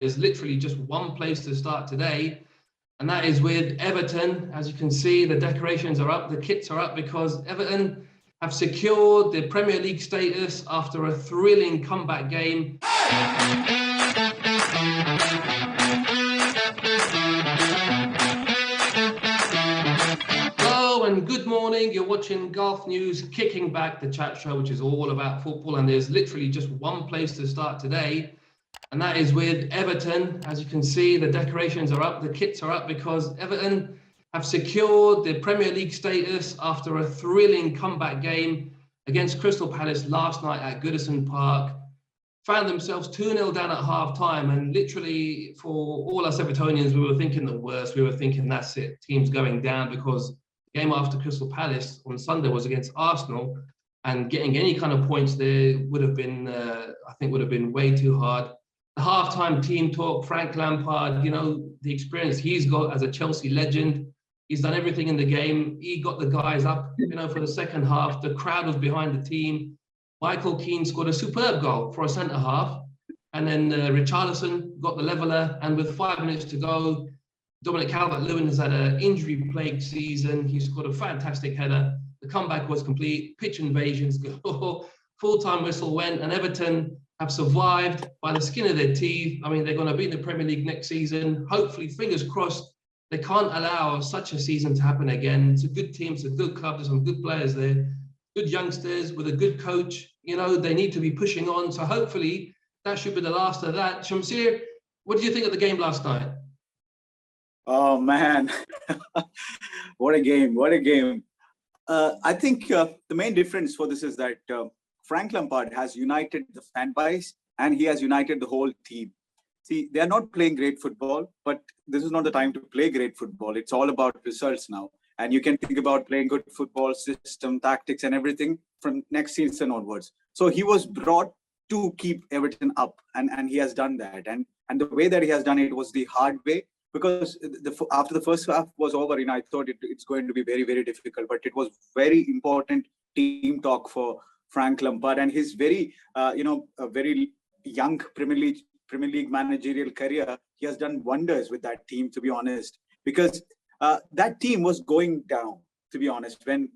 There's literally just one place to start today, and that is with Everton. As you can see, the decorations are up, the kits are up, because Everton have secured the Premier League status after a thrilling comeback game. Hello and good morning. You're watching Golf News Kicking Back, the chat show, which is all about football. And there's literally just one place to start today, and that is with Everton. As you can see, the decorations are up, the kits are up, because Everton have secured the Premier League status after a thrilling comeback game against Crystal Palace last night at Goodison Park. Found themselves 2-0 down at half-time, and literally for all us Evertonians, we were thinking the worst. We were thinking that's it, team's going down, because the game after Crystal Palace on Sunday was against Arsenal, and getting any kind of points there would have been, I think, would have been way too hard. The halftime team talk, Frank Lampard, you know, the experience he's got as a Chelsea legend. He's done everything in the game. He got the guys up, you know, for the second half. The crowd was behind the team. Michael Keane scored a superb goal for a centre half. And then Richarlison got the leveller. And with 5 minutes to go, Dominic Calvert-Lewin has had an injury-plagued season. He scored a fantastic header. The comeback was complete. Pitch invasions, full-time whistle went, and Everton have survived by the skin of their teeth. I mean, they're going to be in the Premier League next season. Hopefully, fingers crossed, they can't allow such a season to happen again. It's a good team, it's a good club, there's some good players there, good youngsters with a good coach. You know, they need to be pushing on. So hopefully, that should be the last of that. Shamsir, what did you think of the game last night? Oh, man. What a game. What a game. I think the main difference for this is that Frank Lampard has united the fan base, and he has united the whole team. See, they are not playing great football, but this is not the time to play great football. It's all about results now. And you can think about playing good football, system, tactics, and everything from next season onwards. So he was brought to keep Everton up, and he has done that. And the way that he has done it was the hard way, because after the first half was over, I thought it's going to be very, very difficult. But it was very important team talk for Frank Lampard, and his very, a very young Premier League managerial career. He has done wonders with that team, to be honest, because that team was going down, to be honest. When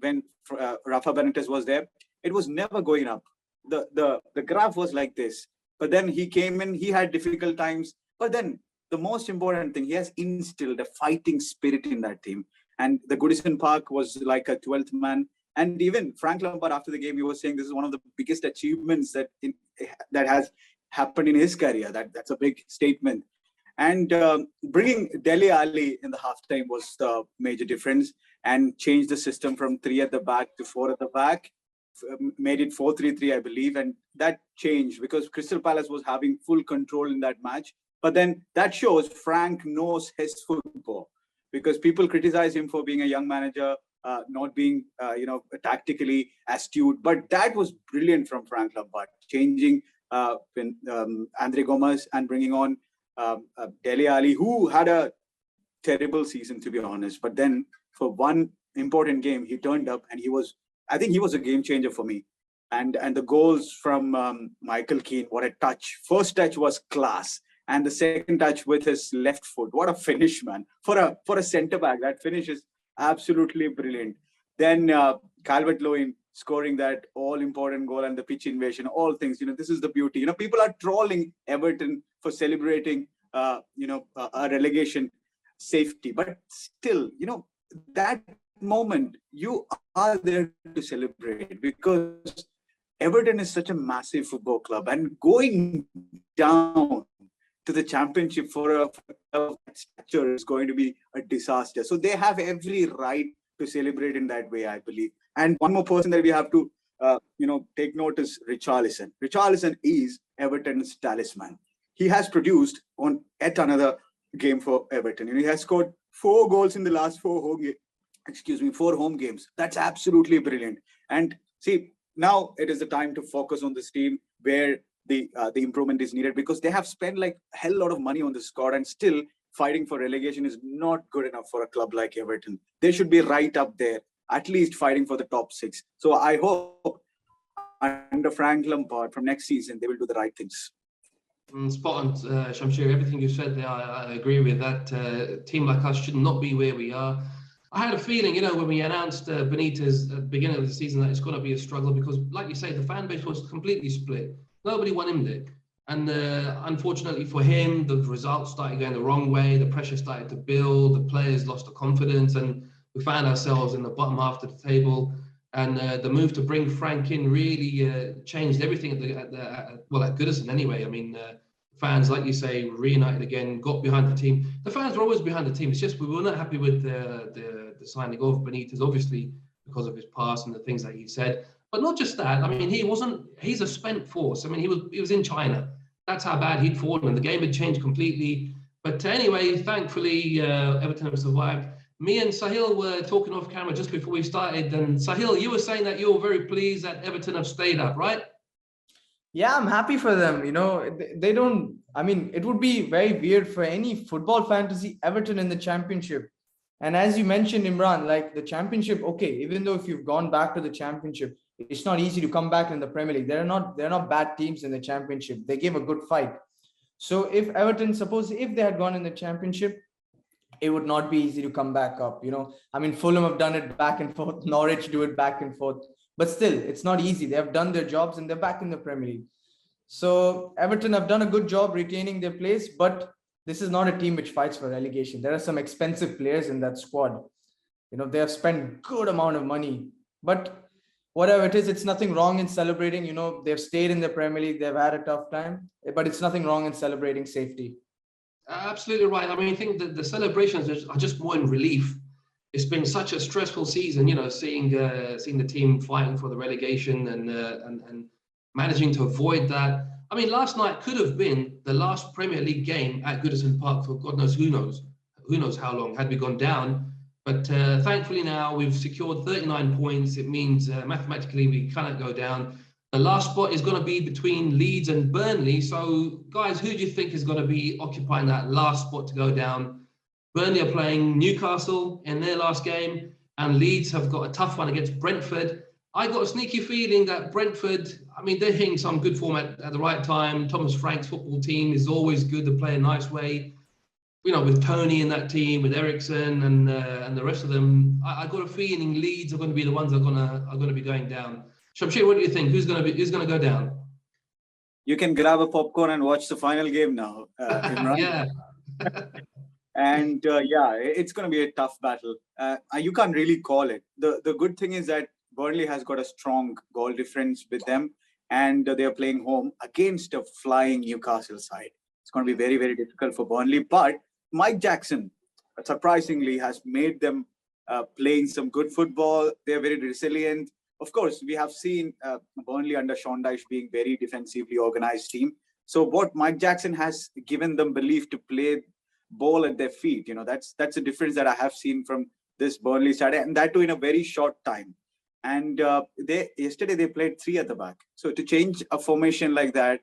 Rafa Benitez was there, it was never going up. The graph was like this. But then he came in, he had difficult times. But then the most important thing, he has instilled a fighting spirit in that team. And the Goodison Park was like a 12th man. And even Frank Lampard, after the game, he was saying this is one of the biggest achievements that has happened in his career. That's a big statement. And bringing Dele Alli in the halftime was the major difference, and changed the system from 3 at the back to 4 at the back, made it 4-3-3, I believe. And that changed because Crystal Palace was having full control in that match. But then that shows Frank knows his football, because people criticize him for being a young manager, not being, tactically astute. But that was brilliant from Frank Lampard, changing Andre Gomes and bringing on Dele Alli, who had a terrible season, to be honest. But then for one important game, he turned up, and I think he was a game changer for me. And the goals from Michael Keane, what a touch. First touch was class. And the second touch with his left foot. What a finish, man. For a centre-back, that finish is absolutely brilliant. Then Calvert-Lewin scoring that all-important goal and the pitch invasion, all things. This is the beauty. People are trolling Everton for celebrating, a relegation safety. But still, that moment, you are there to celebrate, because Everton is such a massive football club. And going down to the championship for a stature is going to be a disaster. So they have every right to celebrate in that way, I believe. And one more person that we have to, take note is Richarlison. Richarlison is Everton's talisman. He has produced on yet another game for Everton. He has scored 4 goals in the last 4 home games. That's absolutely brilliant. And see, now it is the time to focus on this team where the improvement is needed, because they have spent like a hell lot of money on the squad, and still fighting for relegation is not good enough for a club like Everton. They should be right up there, at least fighting for the top 6. So I hope under Frank Lampard from next season, they will do the right things. Spot on, Shamshir. Everything you said there, I agree with that. A team like us should not be where we are. I had a feeling, when we announced Benitez at the beginning of the season, that it's going to be a struggle because, like you say, the fan base was completely split. Nobody won him there. And unfortunately for him, the results started going the wrong way. The pressure started to build. The players lost the confidence, and we found ourselves in the bottom half of the table. And the move to bring Frank in really changed everything at Goodison anyway. I mean, fans, like you say, reunited again, got behind the team. The fans were always behind the team. It's just we were not happy with the signing of Benitez, obviously because of his past and the things that he said. But not just that. I mean, he's a spent force. I mean, he was in China. That's how bad he'd fallen, and the game had changed completely. But anyway, thankfully, Everton have survived. Me and Sahil were talking off camera just before we started, and Sahil, you were saying that you were very pleased that Everton have stayed up, right? Yeah, I'm happy for them. They don't, I mean, it would be very weird for any football fan to see Everton in the championship. And as you mentioned, Imran, like the championship, okay, even though if you've gone back to the championship, it's not easy to come back in the Premier League. They're not bad teams in the championship. They gave a good fight. So if Everton, suppose if they had gone in the championship, it would not be easy to come back up. I mean, Fulham have done it back and forth. Norwich do it back and forth. But still, it's not easy. They have done their jobs and they're back in the Premier League. So Everton have done a good job retaining their place, but this is not a team which fights for relegation. There are some expensive players in that squad. They have spent good amount of money. But whatever it is, it's nothing wrong in celebrating. They've stayed in the Premier League. They've had a tough time, but it's nothing wrong in celebrating safety. Absolutely right. I mean, I think that the celebrations are just more in relief. It's been such a stressful season, seeing the team fighting for the relegation and managing to avoid that. I mean, last night could have been the last Premier League game at Goodison Park for God knows who knows how long had we gone down. But thankfully now we've secured 39 points. It means mathematically we cannot go down. The last spot is going to be between Leeds and Burnley. So, guys, who do you think is going to be occupying that last spot to go down? Burnley are playing Newcastle in their last game, and Leeds have got a tough one against Brentford. I got a sneaky feeling that Brentford, I mean, they're hitting some good form at the right time. Thomas Frank's football team is always good to play a nice way. With Tony in that team, with Ericsson and the rest of them, I got a feeling Leeds are going to be the ones that are going to be going down. Shamshir, what do you think? Who's going to go down? You can grab a popcorn and watch the final game now, Imran. Yeah. And it's going to be a tough battle. You can't really call it. The good thing is that Burnley has got a strong goal difference with them, and they are playing home against a flying Newcastle side. It's going to be very, very difficult for Burnley. But Mike Jackson, surprisingly, has made them playing some good football. They're very resilient. Of course, we have seen Burnley under Sean Dyche being very defensively organized team. So what Mike Jackson has given them belief to play ball at their feet. That's a difference that I have seen from this Burnley side, and that too in a very short time. And yesterday they played 3 at the back. So to change a formation like that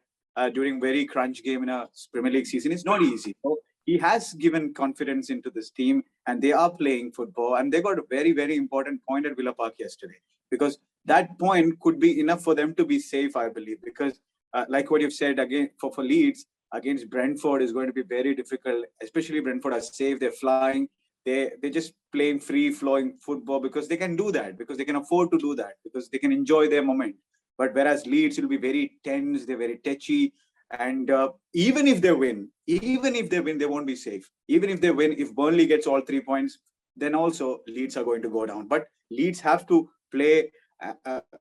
during very crunch game in a Premier League season is not easy. So he has given confidence into this team, and they are playing football, and they got a very, very important point at Villa Park yesterday, because that point could be enough for them to be safe, I believe, because like what you've said, again, for Leeds against Brentford is going to be very difficult, especially Brentford are safe, they're flying, they're just playing free-flowing football because they can do that, because they can afford to do that, because they can enjoy their moment. But whereas Leeds will be very tense, they're very touchy, and even if they win, they won't be safe. Even if they win, if Burnley gets all 3 points, then also Leeds are going to go down. But Leeds have to play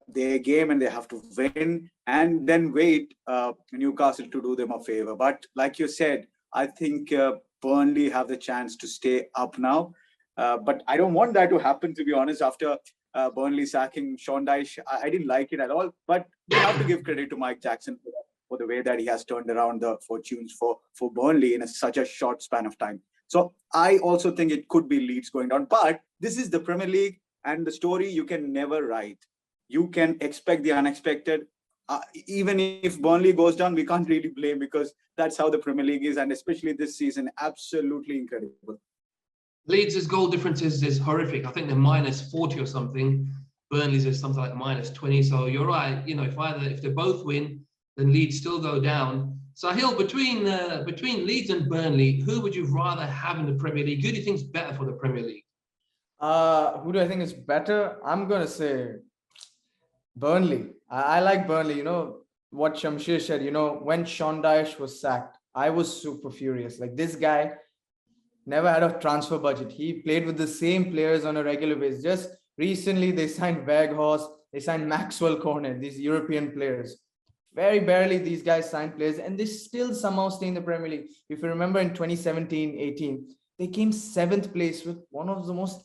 their game, and they have to win and then wait Newcastle to do them a favor. But like you said, I think Burnley have the chance to stay up now. But I don't want that to happen, to be honest, after Burnley sacking Sean Dyche. I didn't like it at all. But we have to give credit to Mike Jackson for the way that he has turned around the fortunes for Burnley in such a short span of time. So I also think it could be Leeds going down. But this is the Premier League, and the story you can never write. You can expect the unexpected. Even if Burnley goes down, we can't really blame, because that's how the Premier League is, and especially this season, absolutely incredible. Leeds' goal difference is horrific. I think they're -40 or something. Burnley's is something like -20. So you're right. If they both win, then Leeds still go down. Sahil, between Leeds and Burnley, who would you rather have in the Premier League? Who do you think is better for the Premier League? Who do I think is better? I'm gonna say Burnley. I like Burnley. You know what Shamshir said. You know, when Sean Dyche was sacked, I was super furious. Like, this guy never had a transfer budget. He played with the same players on a regular basis. Just recently, they signed Weghorst, they signed Maxwell Cornet, these European players. Very barely these guys signed players, and they still somehow stay in the Premier League. If you remember in 2017-18, they came 7th place with one of the most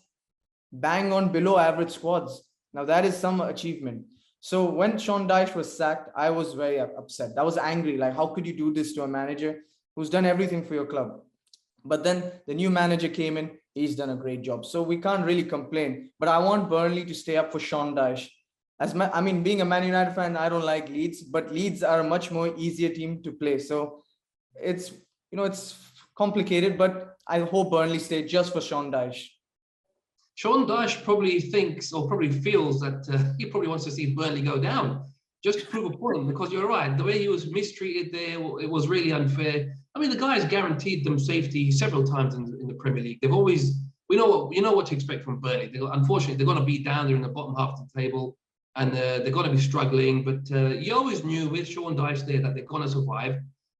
bang on below average squads. Now that is some achievement. So when Sean Dyche was sacked, I was very upset. I was angry. Like, how could you do this to a manager who's done everything for your club? But then the new manager came in. He's done a great job. So we can't really complain. But I want Burnley to stay up for Sean Dyche. I mean, being a Man United fan, I don't like Leeds, but Leeds are a much more easier team to play. So it's, you know, it's complicated, but I hope Burnley stay just for Sean Dyche. Sean Dyche probably thinks or probably feels that he probably wants to see Burnley go down just to prove a point, because you're right. The way he was mistreated there, it was really unfair. I mean, the guys guaranteed them safety several times in the Premier League. They've always, we know what to expect from Burnley. Unfortunately, they're going to be down there in the bottom half of the table, and they're going to be struggling. But you always knew with Sean Dyche there that they're going to survive.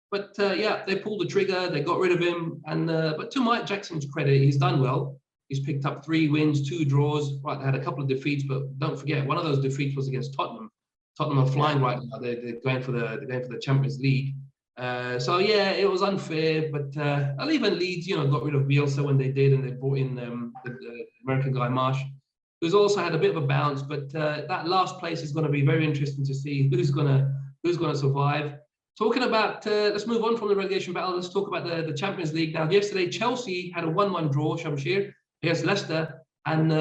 But yeah, they pulled the trigger. They got rid of him. And but to Mike Jackson's credit, he's done well. He's picked up 3 wins, 2 draws. Right, they had a couple of defeats, but don't forget, one of those defeats was against Tottenham. Tottenham are flying right now. They're going for the Champions League. So yeah, it was unfair. But even Leeds, you know, got rid of Bielsa when they did, and they brought in the American guy Marsh, who's also had a bit of a bounce. But that last place is going to be very interesting to see who's gonna survive. Talking about, let's move on from the relegation battle. Let's talk about the Champions League now. Yesterday, Chelsea had a 1-1 draw, Shamshir, against Leicester. And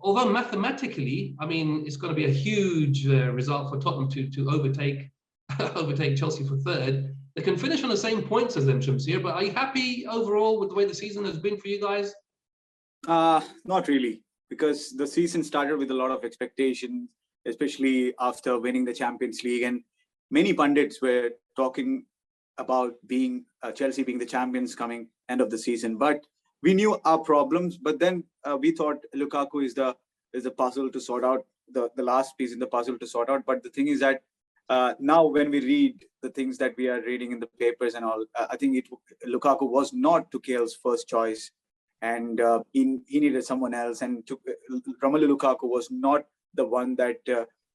although mathematically, I mean, it's going to be a huge result for Tottenham to overtake Chelsea for 3rd, they can finish on the same points as them, Shamshir. But are you happy overall with the way the season has been for you guys? Not really, because the season started with a lot of expectations, especially after winning the Champions League. And many pundits were talking about Chelsea being the champions coming end of the season. But we knew our problems, but then we thought Lukaku is the puzzle to sort out, the last piece in the puzzle to sort out. But the thing is that now when we read the things that we are reading in the papers and all, I think Lukaku was not Tuchel's first choice, and he needed someone else. And Romelu Lukaku was not the one that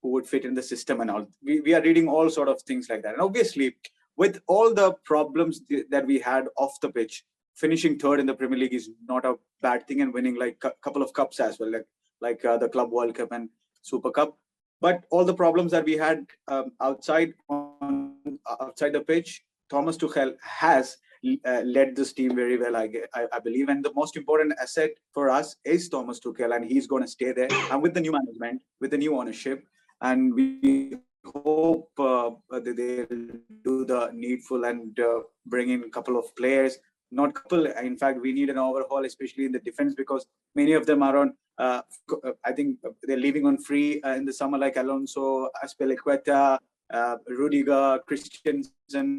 who would fit in the system and all. We are reading all sort of things like that. And obviously, with all the problems that we had off the pitch, finishing 3rd in the Premier League is not a bad thing, and winning like a couple of cups as well, like the Club World Cup and Super Cup. But all the problems that we had outside the pitch, Thomas Tuchel has led this team very well, I believe. And the most important asset for us is Thomas Tuchel, and he's going to stay there. And with the new management, with the new ownership, and we hope that they'll do the needful and bring in a couple of players. Not couple, in fact, we need an overhaul, especially in the defense, because many of them are on, I think they're leaving on free in the summer, like Alonso, Azpilicueta, Rudiger, Christensen.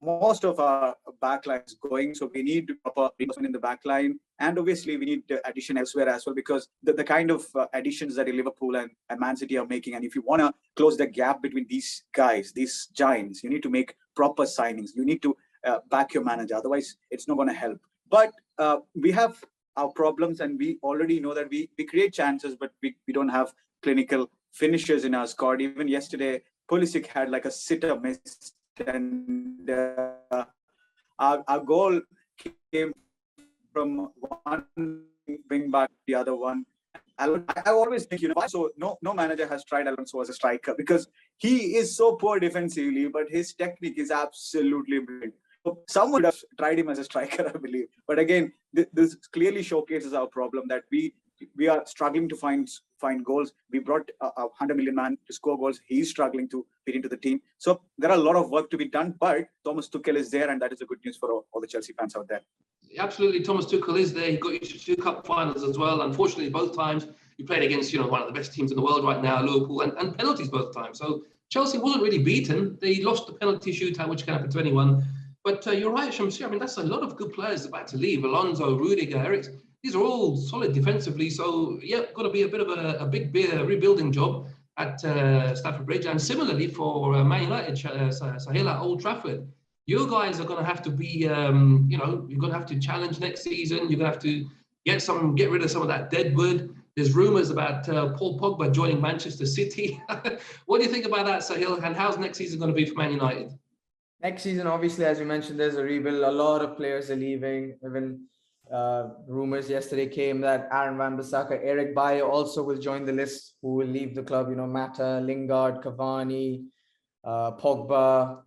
Most of our backline is going, so we need proper reinforcement in the backline, and obviously we need addition elsewhere as well, because the kind of additions that Liverpool and Man City are making, and if you want to close the gap between these guys, these giants, you need to make proper signings. You need to back your manager, otherwise it's not going to help. But we have our problems, and we already know that we create chances, but we don't have clinical finishers in our squad. Even yesterday, Pulisic had like a sitter miss, and our goal came from one wing back, the other one. I always think, so no manager has tried Alonso as a striker, because he is so poor defensively, but his technique is absolutely brilliant. Someone would have tried him as a striker, I believe. But again, this clearly showcases our problem, that we are struggling to find goals. We brought a 100 million man to score goals. He's struggling to fit into the team. So there are a lot of work to be done, but Thomas Tuchel is there, and that is a good news for all the Chelsea fans out there. Absolutely, Thomas Tuchel is there. He got you to 2 cup finals as well. Unfortunately, both times you played against one of the best teams in the world right now, Liverpool, and penalties both times. So Chelsea wasn't really beaten. They lost the penalty shootout, which can happen to anyone. But you're right, Shamsir. I mean, that's a lot of good players about to leave. Alonso, Rudiger, Eriks. These are all solid defensively. So, yeah, got to be a bit of a big rebuilding job at Stamford Bridge. And similarly for Man United, Sahil at Old Trafford. You guys are going to have to be, you're going to have to challenge next season. You're going to have to get rid of some of that dead wood. There's rumours about Paul Pogba joining Manchester City. What do you think about that, Sahil? And how's next season going to be for Man United? Next season, obviously, as you mentioned, there's a rebuild. A lot of players are leaving. Even rumors yesterday came that Aaron Wan-Bissaka, Eric Bailly also will join the list who will leave the club. Mata, Lingard, Cavani, Pogba.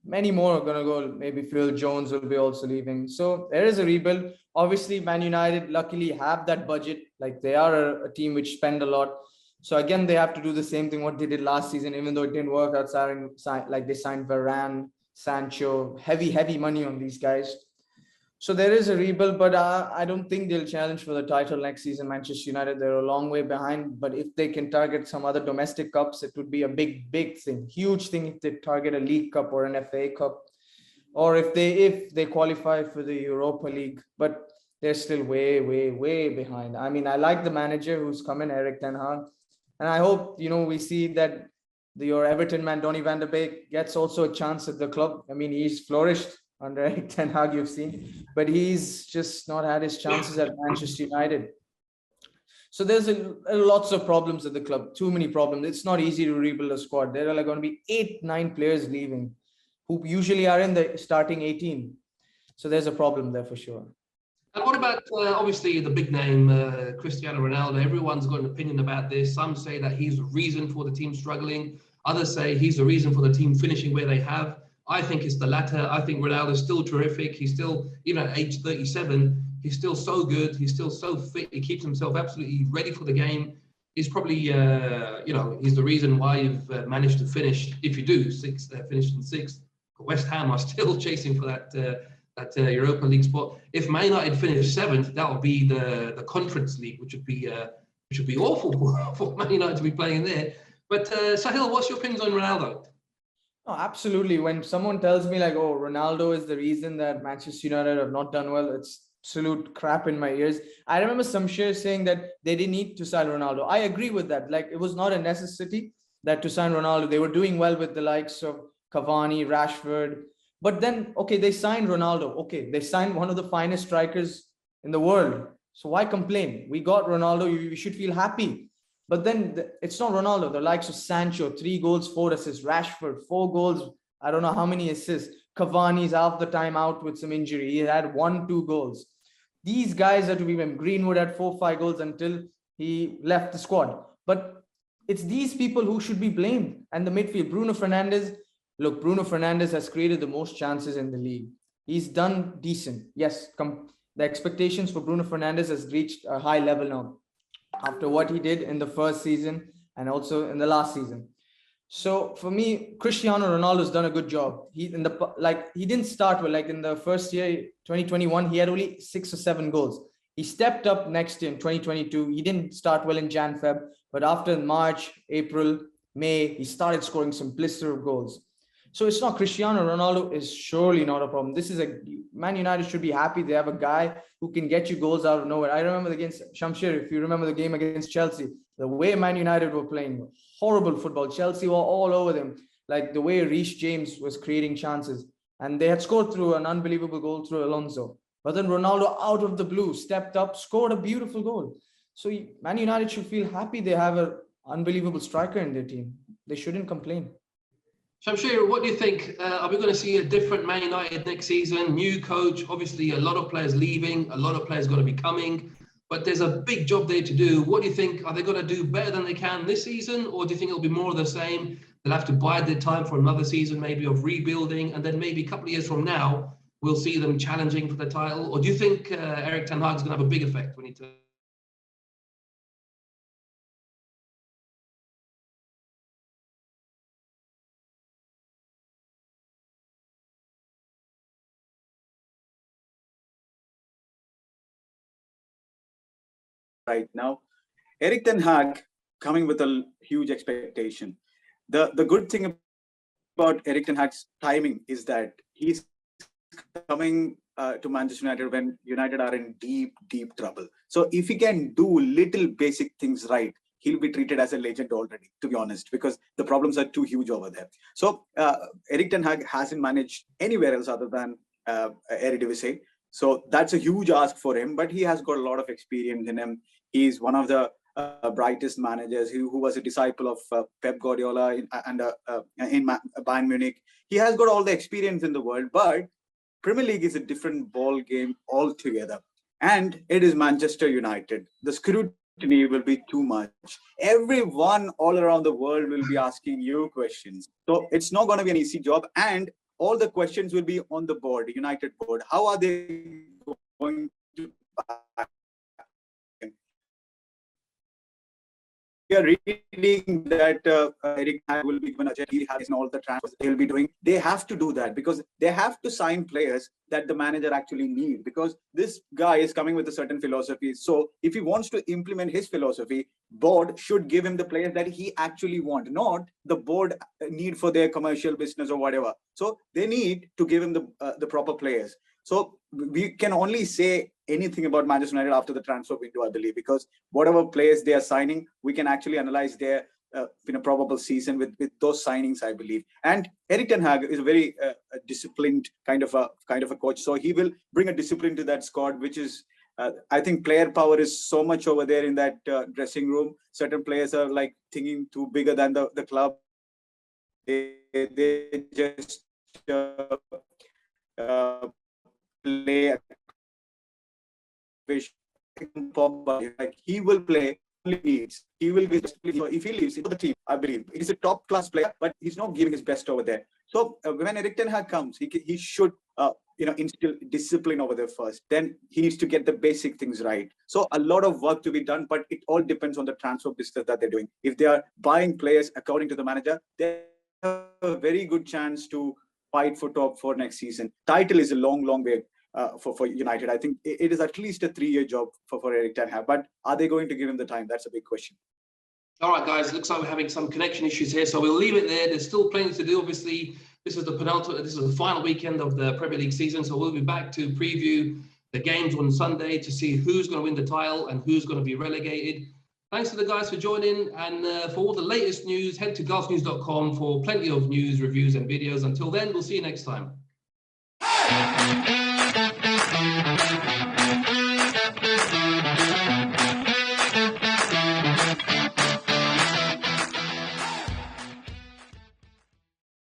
Many more are going to go. Maybe Phil Jones will be also leaving. So there is a rebuild. Obviously, Man United luckily have that budget. Like they are a team which spend a lot. So again, they have to do the same thing what they did last season, even though it didn't work out. Like they signed Varane, Sancho, heavy money on these guys. So there is a rebuild, but I don't think they'll challenge for the title next season. Manchester United, they're a long way behind. But if they can target some other domestic cups, it would be a big thing, huge thing if they target a League Cup or an FA Cup, or if they qualify for the Europa League. But they're still way behind. I mean, I like the manager who's come in, Erik ten Hag, and I hope we see that your Everton man Donny van de Beek gets also a chance at the club. I mean, he's flourished under Erik ten Hag, you've seen, but he's just not had his chances at Manchester United. So there's lots of problems at the club, too many problems. It's not easy to rebuild a squad. There are going to be 8-9 players leaving who usually are in the starting 18. So there's a problem there for sure. And what about, obviously, the big name, Cristiano Ronaldo? Everyone's got an opinion about this. Some say that he's the reason for the team struggling. Others say he's the reason for the team finishing where they have. I think it's the latter. I think Ronaldo's still terrific. He's still, even at age 37, he's still so good. He's still so fit. He keeps himself absolutely ready for the game. He's probably, he's the reason why you've managed to finish, if you do, finished in sixth. West Ham are still chasing for that Europa League spot. If Man United finish seventh, that would be the Conference League, which would be awful for Man United to be playing there. But Sahil, what's your opinions on Ronaldo? Oh, absolutely. When someone tells me like, oh, Ronaldo is the reason that Manchester United have not done well, it's absolute crap in my ears. I remember Shamsir saying that they didn't need to sign Ronaldo. I agree with that. Like, it was not a necessity that to sign Ronaldo. They were doing well with the likes of Cavani, Rashford. But then, okay, they signed Ronaldo. Okay, they signed one of the finest strikers in the world. So why complain? We got Ronaldo. You should feel happy. But then it's not Ronaldo. The likes of Sancho, 3 goals, 4 assists. Rashford, 4 goals. I don't know how many assists. Cavani's half the time out with some injury. He had 1-2 goals. These guys are to be blamed. Greenwood had 4-5 goals until he left the squad. But it's these people who should be blamed. And the midfield, Bruno Fernandes. Look, Bruno Fernandes has created the most chances in the league. He's done decent. Yes, the expectations for Bruno Fernandes has reached a high level now after what he did in the first season and also in the last season. So for me, Cristiano Ronaldo's done a good job. He didn't start well. Like in the first year, 2021, he had only 6 or 7 goals. He stepped up next year in 2022. He didn't start well in Jan-Feb, but after March, April, May, he started scoring some blister of goals. So it's not Cristiano Ronaldo is surely not a problem. This is Man United should be happy. They have a guy who can get you goals out of nowhere. I remember against Shamsir, if you remember the game against Chelsea, the way Man United were playing, horrible football. Chelsea were all over them. Like the way Reece James was creating chances. And they had scored through an unbelievable goal through Alonso. But then Ronaldo out of the blue stepped up, scored a beautiful goal. So Man United should feel happy they have an unbelievable striker in their team. They shouldn't complain. Shamsir, what do you think? Are we going to see a different Man United next season? New coach, obviously a lot of players leaving, a lot of players going to be coming, but there's a big job there to do. What do you think? Are they going to do better than they can this season, or do you think it'll be more of the same? They'll have to bide their time for another season, maybe of rebuilding, and then maybe a couple of years from now, we'll see them challenging for the title? Or do you think Erik ten Hag is going to have a big effect when he turns? Right now, Erik ten Hag coming with a huge expectation. the good thing about Erik ten Hag's timing is that he's coming to Manchester United when United are in deep, deep trouble. So if he can do little basic things right, he'll be treated as a legend already, to be honest, because the problems are too huge over there. So Erik ten Hag hasn't managed anywhere else other than Eredivisie. So that's a huge ask for him, but he has got a lot of experience in him. He's one of the brightest managers who was a disciple of Pep Guardiola in Bayern Munich. He has got all the experience in the world, but Premier League is a different ball game altogether. And it is Manchester United. The scrutiny will be too much. Everyone all around the world will be asking you questions. So it's not going to be an easy job. And all the questions will be on the board, United board. How are they going to back him? We are reading that Erik ten Hag will be given a jet. He has all the transfers he'll be doing. They have to do that because they have to sign players that the manager actually needs, because this guy is coming with a certain philosophy. So if he wants to implement his philosophy, board should give him the players that he actually wants, not the board need for their commercial business or whatever. So they need to give him the proper players. So we can only say anything about Manchester United after the transfer window, I believe, because whatever players they are signing, we can actually analyze their probable season with those signings, I believe. And Erik ten Hag is a very disciplined kind of a coach, so he will bring a discipline to that squad, which is I think player power is so much over there in that dressing room. Certain players are like thinking too bigger than the club. They just play like he will play only needs. He will be if he leaves into the team, I believe he's a top class player, but he's not giving his best over there. So when Erik ten Hag comes, he should instill discipline over there first. Then he needs to get the basic things right. So a lot of work to be done, but it all depends on the transfer business that they're doing. If they are buying players according to the manager, they have a very good chance to fight for top 4 next season. Title is a long way for United. I think it is at least a 3-year job for Erik ten Hag. But are they going to give him the time? That's a big question. All right, guys. Looks like we're having some connection issues here, so we'll leave it there. There's still plenty to do. Obviously, this is the final weekend of the Premier League season, so we'll be back to preview the games on Sunday to see who's going to win the title and who's going to be relegated. Thanks to the guys for joining, and for all the latest news, head to golfnews.com for plenty of news, reviews, and videos. Until then, we'll see you next time. Hey!